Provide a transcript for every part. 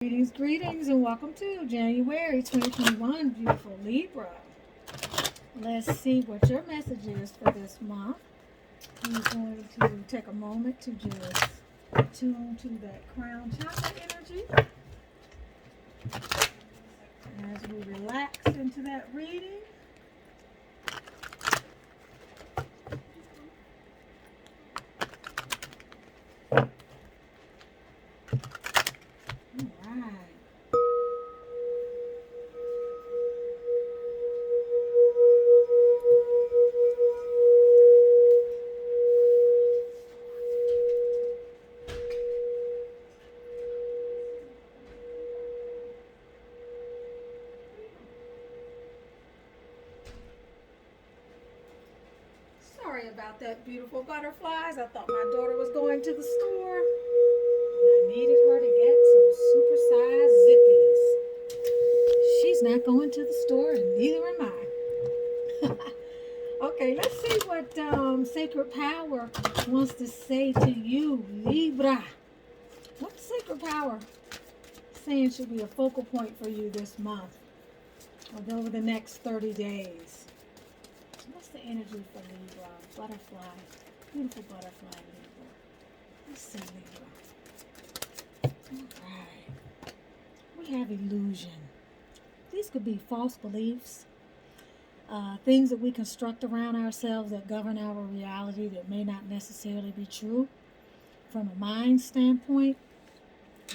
Greetings, and welcome to January 2021, beautiful Libra. Let's see what your message is for this month. I'm going to take a moment to just tune to that crown chakra energy as we relax into that reading. Sorry about that, beautiful butterflies. I thought my daughter was going to the store and I needed her to get some supersized zippies. She's not going to the store and neither am I. Okay, let's see what Sacred Power wants to say to you, Libra. What's Sacred Power saying should be a focal point for you this month or over the next 30 days? What's the energy for Libra? Butterfly. Beautiful butterfly, Libra. Let's see, Libra. Alright. We have illusion. These could be false beliefs. Things that we construct around ourselves that govern our reality that may not necessarily be true. From a mind standpoint,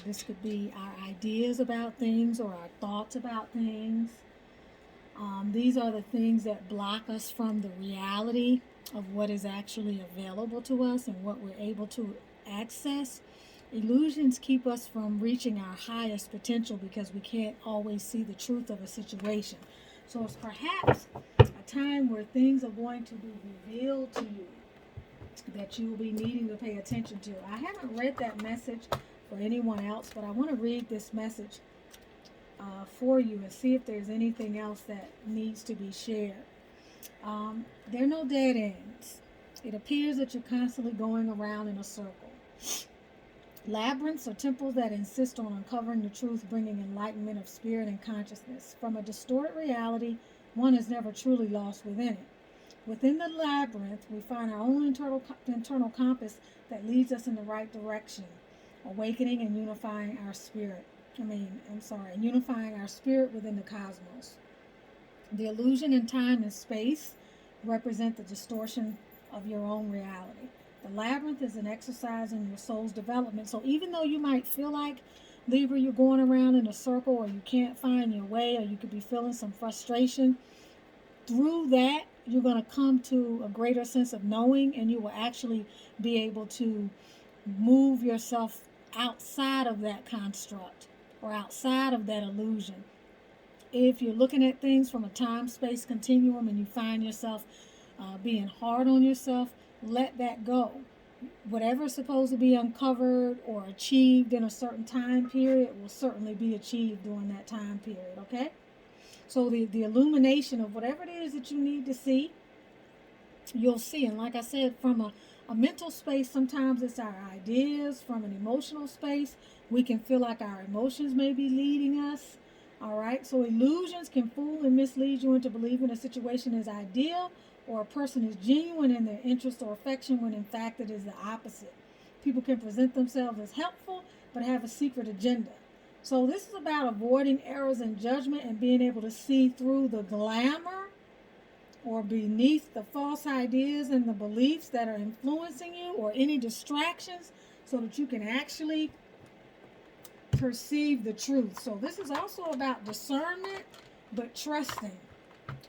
this could be our ideas about things or our thoughts about things. These are the things that block us from the reality of what is actually available to us and what we're able to access. Illusions keep us from reaching our highest potential because we can't always see the truth of a situation. So it's perhaps a time where things are going to be revealed to you that you will be needing to pay attention to. I haven't read that message for anyone else, but I want to read this message for you and see if there's anything else that needs to be shared. There are no dead ends. It appears that you're constantly going around in a circle. Labyrinths are temples that insist on uncovering the truth, bringing enlightenment of spirit and consciousness. From a distorted reality, one is never truly lost within it. Within the labyrinth, we find our own internal compass that leads us in the right direction, awakening and unifying our spirit. Unifying our spirit within the cosmos. The illusion in time and space represent the distortion of your own reality. The labyrinth is an exercise in your soul's development. So even though you might feel like, Libra, you're going around in a circle or you can't find your way or you could be feeling some frustration, through that, you're going to come to a greater sense of knowing and you will actually be able to move yourself outside of that construct or outside of that illusion. If you're looking at things from a time-space continuum and you find yourself being hard on yourself, let that go. Whatever's supposed to be uncovered or achieved in a certain time period will certainly be achieved during that time period, okay? So the illumination of whatever it is that you need to see, you'll see. And like I said, from a mental space, sometimes it's our ideas. From an emotional space, we can feel like our emotions may be leading us. All right, so illusions can fool and mislead you into believing a situation is ideal or a person is genuine in their interest or affection when in fact it is the opposite. People can present themselves as helpful but have a secret agenda. So this is about avoiding errors in judgment and being able to see through the glamour or beneath the false ideas and the beliefs that are influencing you or any distractions so that you can actually perceive the truth. So this is also about discernment but trusting.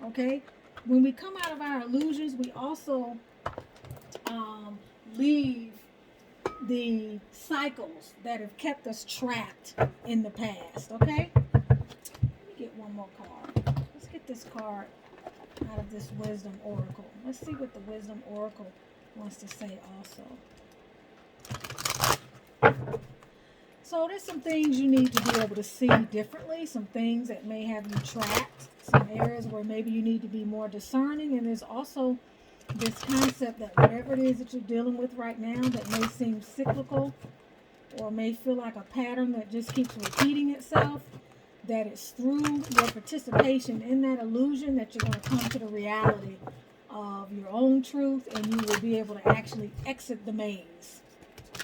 Okay, when we come out of our illusions, we also leave the cycles that have kept us trapped in the past. Okay, let me get one more card. Let's get this card out of this Wisdom Oracle. Let's see what the Wisdom Oracle wants to say also. So there's some things you need to be able to see differently, some things that may have you trapped, some areas where maybe you need to be more discerning, and there's also this concept that whatever it is that you're dealing with right now that may seem cyclical or may feel like a pattern that just keeps repeating itself, that it's through your participation in that illusion that you're going to come to the reality of your own truth, and you will be able to actually exit the maze.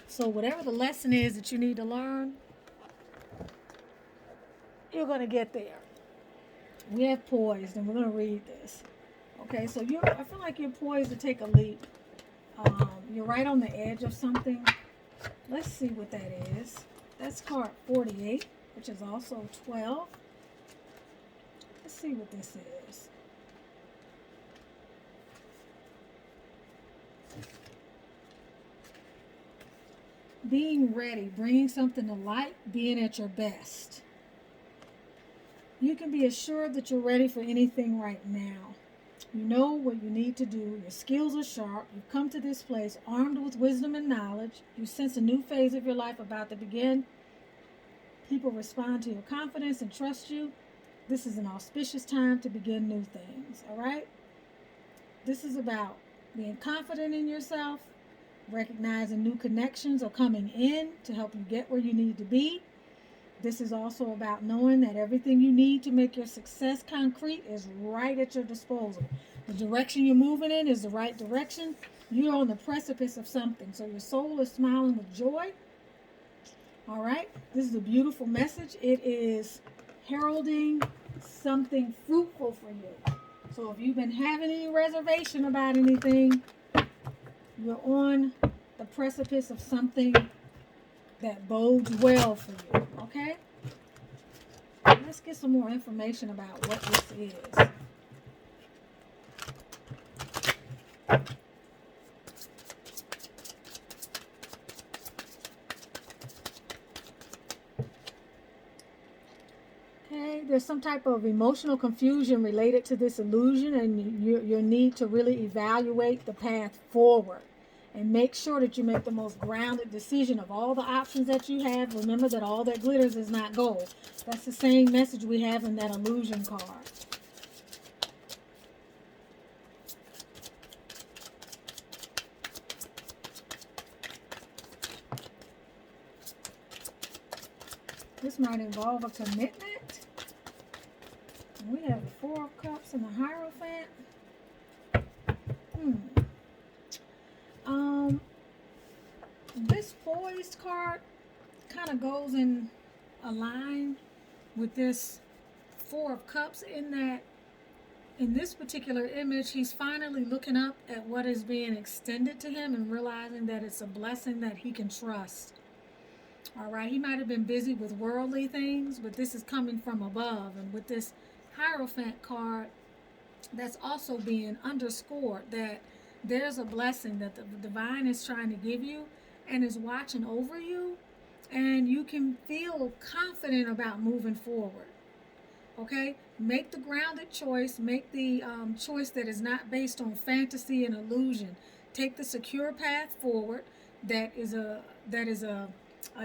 So whatever the lesson is that you need to learn, you're going to get there. We have poised, and we're going to read this. Okay, so I feel like you're poised to take a leap. You're right on the edge of something. Let's see what that is. That's card 48, which is also 12. Let's see what this is. Being ready, bringing something to light, being at your best. You can be assured that you're ready for anything right now. You know what you need to do. Your skills are sharp. You've come to this place armed with wisdom and knowledge. You sense a new phase of your life about to begin. People respond to your confidence and trust you. This is an auspicious time to begin new things, all right? This is about being confident in yourself, recognizing new connections are coming in to help you get where you need to be. This is also about knowing that everything you need to make your success concrete is right at your disposal. The direction you're moving in is the right direction. You're on the precipice of something. So your soul is smiling with joy. All right. This is a beautiful message. It is heralding something fruitful for you. So if you've been having any reservation about anything, you're on the precipice of something that bodes well for you, okay? Let's get some more information about what this is. Okay, there's some type of emotional confusion related to this illusion, and your need to really evaluate the path forward. And make sure that you make the most grounded decision of all the options that you have. Remember that all that glitters is not gold. That's the same message we have in that illusion card. This might involve a commitment. And we have the Four of Cups and the Hierophant. This Poised card kind of goes in a line with this Four of Cups in that in this particular image, he's finally looking up at what is being extended to him and realizing that it's a blessing that he can trust. All right, he might have been busy with worldly things, but this is coming from above. And with this Hierophant card, that's also being underscored that there's a blessing that the divine is trying to give you and is watching over you, and you can feel confident about moving forward. Okay, make the grounded choice. Make the choice that is not based on fantasy and illusion. Take the secure path forward. That is a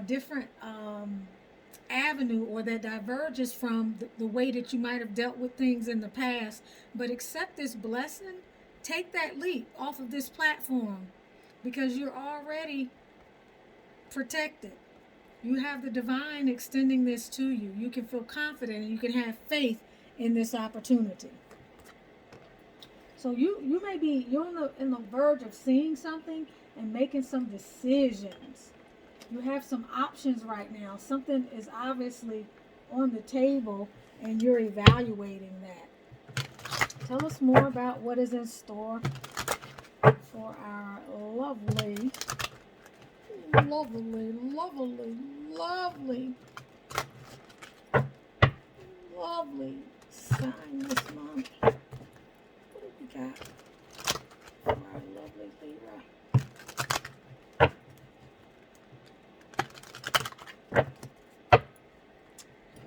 different avenue, or that diverges from the way that you might have dealt with things in the past. But accept this blessing. Take that leap off of this platform, because you're already protected. You have the divine extending this to you. You can feel confident and you can have faith in this opportunity. So you're in the verge of seeing something and making some decisions. You have some options right now. Something is obviously on the table and you're evaluating that. Tell us more about what is in store for our lovely sign this month. What have we got for our lovely Libra?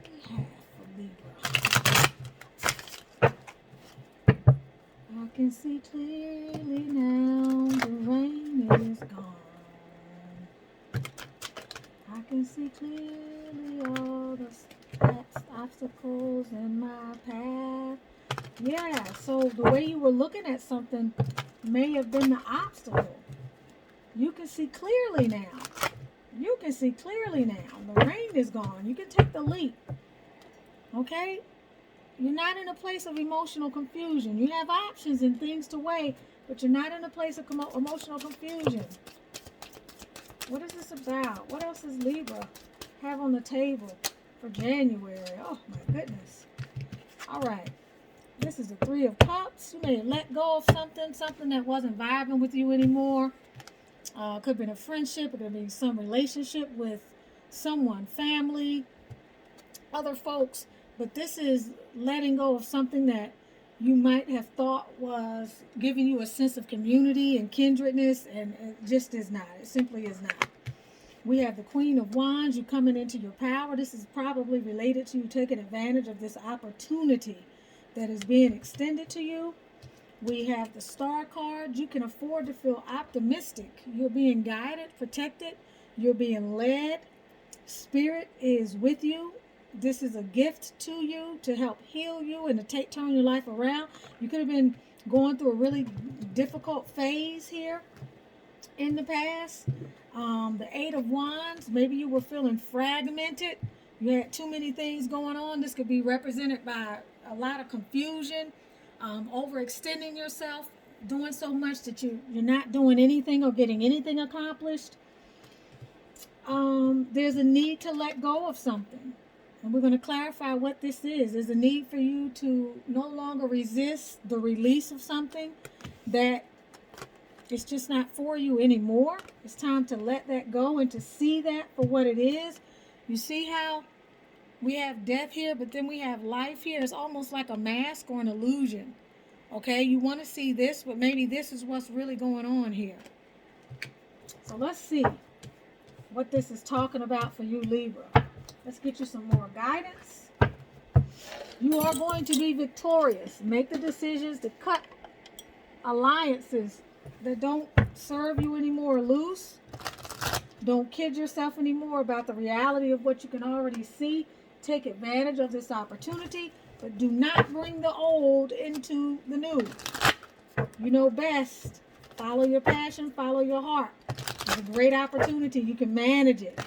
We have for Libra. I can see clearly now, the rain is gone. I can see clearly all the obstacles in my path. Yeah, so the way you were looking at something may have been the obstacle. You can see clearly now. You can see clearly now. The rain is gone. You can take the leap. Okay? You're not in a place of emotional confusion. You have options and things to weigh, but you're not in a place of emotional confusion. What is this about? What else does Libra have on the table for January? Oh, my goodness. All right. This is the Three of Cups. You may have let go of something that wasn't vibing with you anymore. Could have been a friendship. It could have been some relationship with someone, family, other folks. But this is letting go of something that you might have thought was giving you a sense of community and kindredness, and it just is not. It simply is not. We have the Queen of Wands. You coming into your power. This is probably related to you taking advantage of this opportunity that is being extended to you. We have the Star card. You can afford to feel optimistic. You're being guided, protected. You're being led. Spirit is with you. This is a gift to you to help heal you and to turn your life around. You could have been going through a really difficult phase here in the past. The Eight of Wands, maybe you were feeling fragmented. You had too many things going on. This could be represented by a lot of confusion, overextending yourself, doing so much that you're not doing anything or getting anything accomplished. There's a need to let go of something. And we're going to clarify what this is. There's a need for you to no longer resist the release of something that it's just not for you anymore. It's time to let that go and to see that for what it is. You see how we have death here, but then we have life here. It's almost like a mask or an illusion. Okay, you want to see this, but maybe this is what's really going on here. So let's see what this is talking about for you, Libra. Let's get you some more guidance. You are going to be victorious. Make the decisions to cut alliances that don't serve you anymore loose. Don't kid yourself anymore about the reality of what you can already see. Take advantage of this opportunity, but do not bring the old into the new. You know best. Follow your passion, follow your heart. It's a great opportunity. You can manage it.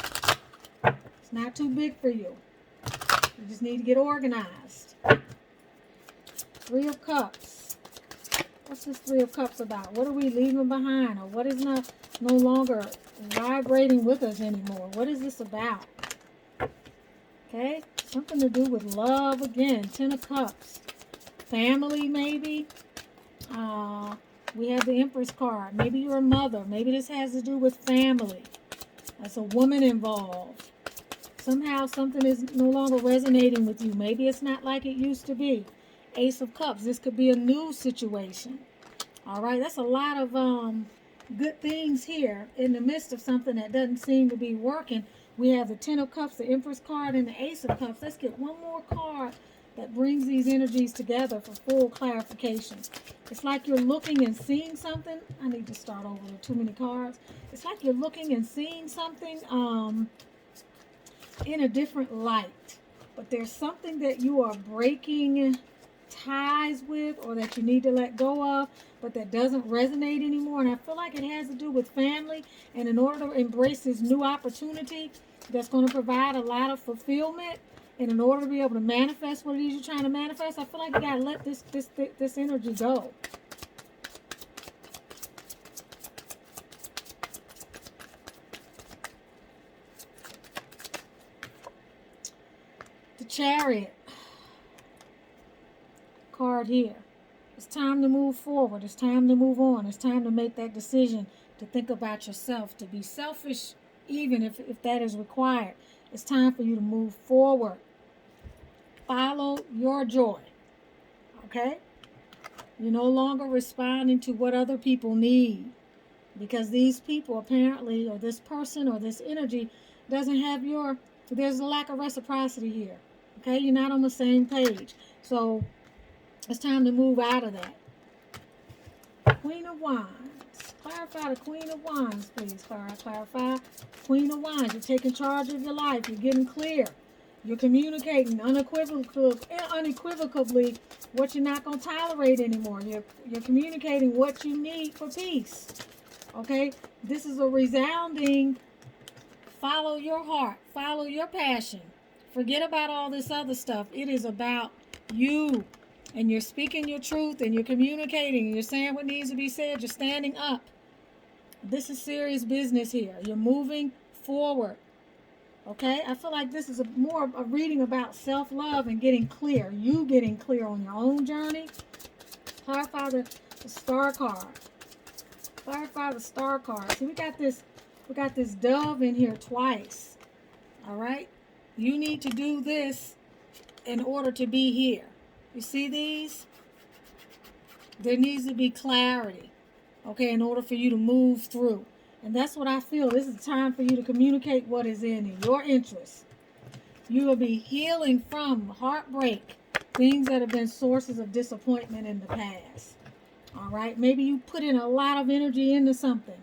It's not too big for you. You just need to get organized. Three of Cups. What's this Three of Cups about? What are we leaving behind? Or what is no longer vibrating with us anymore? What is this about? Okay, something to do with love again. Ten of Cups. Family, maybe. We have the Empress card. Maybe you're a mother. Maybe this has to do with family. That's a woman involved. Somehow something is no longer resonating with you. Maybe it's not like it used to be. Ace of Cups. This could be a new situation. All right, that's a lot of good things here in the midst of something that doesn't seem to be working. We have the Ten of Cups, the Empress card, and the Ace of Cups. Let's get one more card that brings these energies together for full clarification. It's like you're looking and seeing something. I need to start over. There are too many cards. It's like you're looking and seeing something in a different light. But there's something that you are breaking ties with or that you need to let go of, but that doesn't resonate anymore. And I feel like it has to do with family. And in order to embrace this new opportunity that's going to provide a lot of fulfillment, and in order to be able to manifest what it is you're trying to manifest, I feel like you got to let this energy go. The Chariot card here. It's time to move forward. It's time to move on. It's time to make that decision to think about yourself, to be selfish even if that is required. It's time for you to move forward. Follow your joy. Okay? You're no longer responding to what other people need, because these people apparently, or this person or this energy doesn't have there's a lack of reciprocity here. Okay? You're not on the same page. So it's time to move out of that. Queen of Wands. Clarify the Queen of Wands, please. Clarify. Queen of Wands. You're taking charge of your life. You're getting clear. You're communicating unequivocally what you're not going to tolerate anymore. You're communicating what you need for peace. Okay? This is a resounding follow your heart, follow your passion. Forget about all this other stuff. It is about you. And you're speaking your truth and you're communicating and you're saying what needs to be said. You're standing up. This is serious business here. You're moving forward. Okay? I feel like this is more of a reading about self-love and getting clear. You getting clear on your own journey. Clarify the star card. Clarify the star card. See, we got this dove in here twice. All right? You need to do this in order to be here. You see these? There needs to be clarity, okay, in order for you to move through. And that's what I feel. This is time for you to communicate what is in your interest. You will be healing from heartbreak, things that have been sources of disappointment in the past. All right? Maybe you put in a lot of energy into something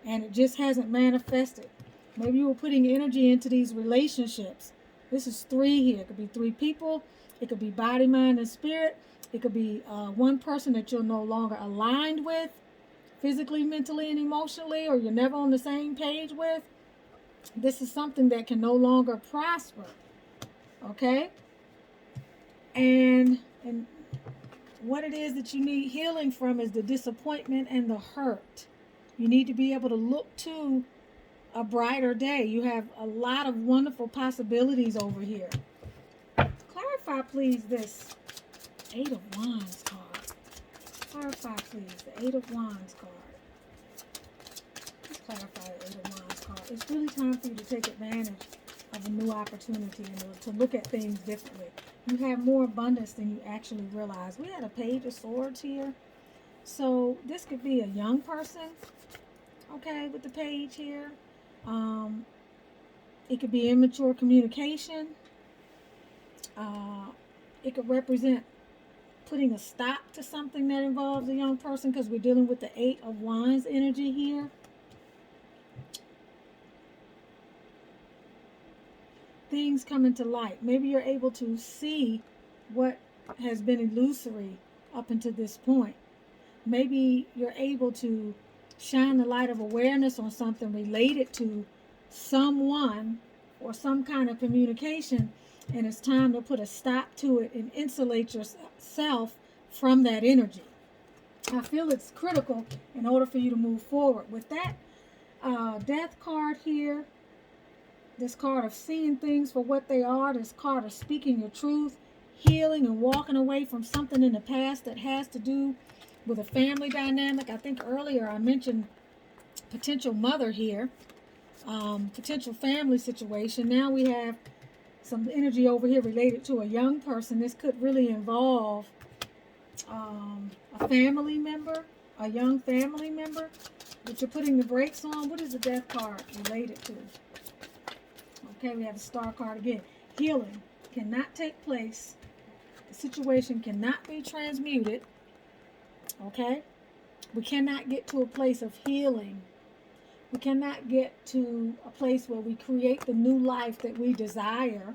and it just hasn't manifested. Maybe you were putting energy into these relationships. This is 3 here. It could be 3 people. It could be body, mind, and spirit. It could be one person that you're no longer aligned with, physically, mentally, and emotionally, or you're never on the same page with. This is something that can no longer prosper. Okay? And what it is that you need healing from is the disappointment and the hurt. You need to be able to look to a brighter day. You have a lot of wonderful possibilities over here. Clarify, please, this 8 of Wands card. Clarify, please, the 8 of Wands card. Let's clarify the 8 of Wands card. It's really time for you to take advantage of a new opportunity and to look at things differently. You have more abundance than you actually realize. We had a Page of Swords here. So this could be a young person, okay, with the page here. It could be immature communication. It could represent putting a stop to something that involves a young person because we're dealing with the 8 of Wands energy here. Things coming to light. Maybe you're able to see what has been illusory up until this point. Maybe you're able to shine the light of awareness on something related to someone or some kind of communication, and it's time to put a stop to it and insulate yourself from that energy. I feel it's critical in order for you to move forward. With that death card here, this card of seeing things for what they are, this card of speaking your truth, healing and walking away from something in the past that has to do with a family dynamic. I think earlier I mentioned potential mother here, potential family situation. Now we have some energy over here related to a young person. This could really involve a family member, a young family member that you're putting the brakes on. What is the death card related to? Okay, we have the star card again. Healing cannot take place. The situation cannot be transmuted. Okay? We cannot get to a place of healing. We cannot get to a place where we create the new life that we desire,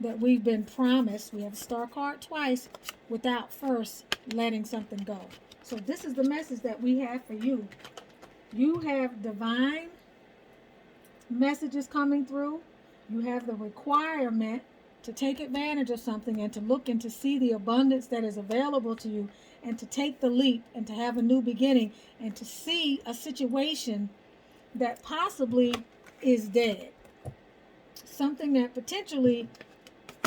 that we've been promised. We have star card twice without first letting something go. So this is the message that we have for you. You have divine messages coming through. You have the requirement to take advantage of something and to look and to see the abundance that is available to you and to take the leap and to have a new beginning and to see a situation that possibly is dead. Something that potentially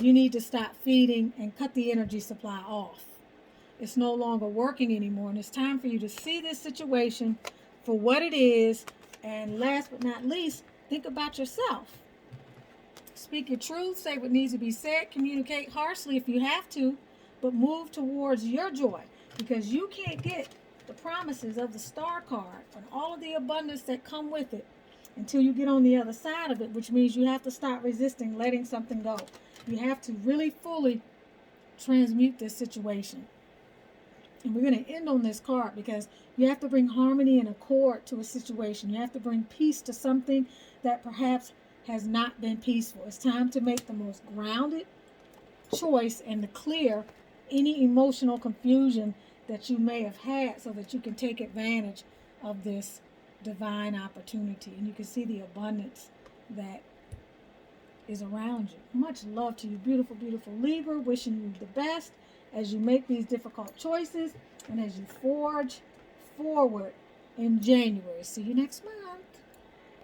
you need to stop feeding and cut the energy supply off. It's no longer working anymore, and it's time for you to see this situation for what it is. And last but not least, think about yourself. Speak your truth, say what needs to be said, communicate harshly if you have to, but move towards your joy, because you can't get the promises of the star card and all of the abundance that come with it until you get on the other side of it, which means you have to stop resisting letting something go. You have to really fully transmute this situation. And we're going to end on this card because you have to bring harmony and accord to a situation. You have to bring peace to something that perhaps has not been peaceful. It's time to make the most grounded choice and to clear any emotional confusion that you may have had so that you can take advantage of this divine opportunity, and you can see the abundance that is around you. Much love to you, beautiful, beautiful Libra. Wishing you the best as you make these difficult choices and as you forge forward in January. See you next month.